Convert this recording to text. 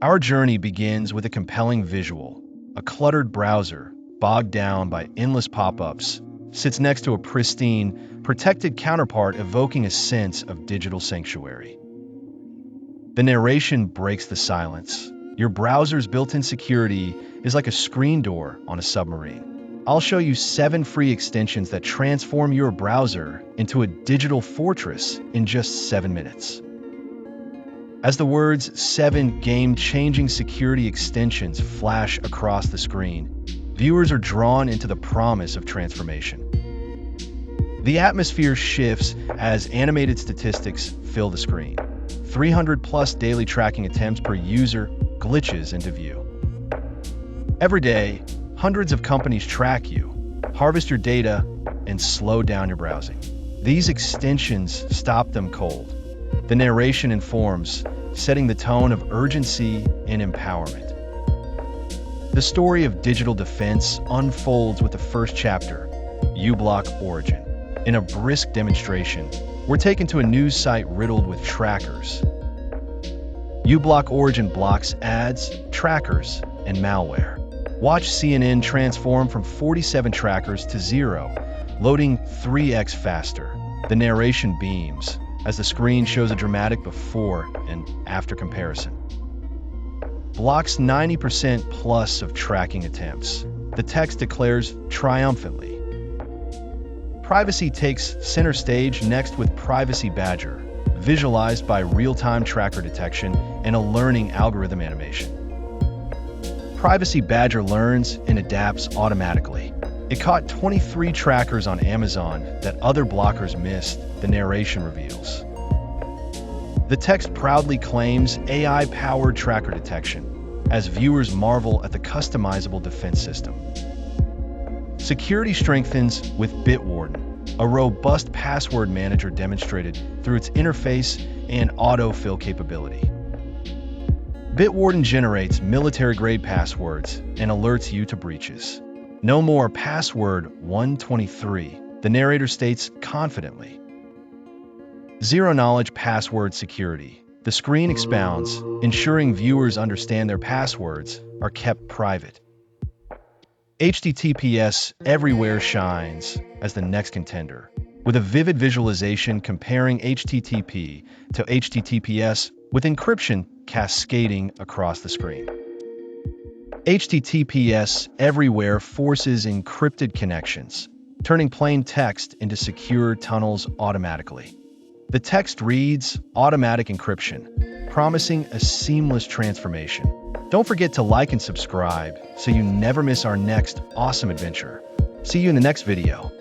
Our journey begins with a compelling visual. A cluttered browser, bogged down by endless pop-ups, sits next to a pristine, protected counterpart evoking a sense of digital sanctuary. The narration breaks the silence. Your browser's built-in security is like a screen door on a submarine. I'll show you 7 free extensions that transform your browser into a digital fortress in just 7 minutes. As the words 7 game-changing security extensions flash across the screen, viewers are drawn into the promise of transformation. The atmosphere shifts as animated statistics fill the screen. 300+ daily tracking attempts per user glitches into view. Every day, hundreds of companies track you, harvest your data, and slow down your browsing. These extensions stop them cold. The narration informs, setting the tone of urgency and empowerment. The story of digital defense unfolds with the first chapter, uBlock Origin. In a brisk demonstration, we're taken to a news site riddled with trackers. uBlock Origin blocks ads, trackers, and malware. Watch CNN transform from 47 trackers to 0, loading 3x faster. The narration beams as the screen shows a dramatic before and after comparison. Blocks 90% plus of tracking attempts. The text declares triumphantly. Privacy takes center stage next with Privacy Badger, visualized by real-time tracker detection and a learning algorithm animation. Privacy Badger learns and adapts automatically. It caught 23 trackers on Amazon that other blockers missed, the narration reveals. The text proudly claims AI-powered tracker detection, as viewers marvel at the customizable defense system. Security strengthens with Bitwarden, a robust password manager demonstrated through its interface and autofill capability. Bitwarden generates military-grade passwords and alerts you to breaches. No more password 123, the narrator states confidently. Zero-knowledge password security. The screen expounds, ensuring viewers understand their passwords are kept private. HTTPS everywhere shines as the next contender, with a vivid visualization comparing HTTP to HTTPS with encryption cascading across the screen. HTTPS everywhere forces encrypted connections, turning plain text into secure tunnels automatically. The text reads automatic encryption, promising a seamless transformation. Don't forget to like and subscribe so you never miss our next awesome adventure. See you in the next video.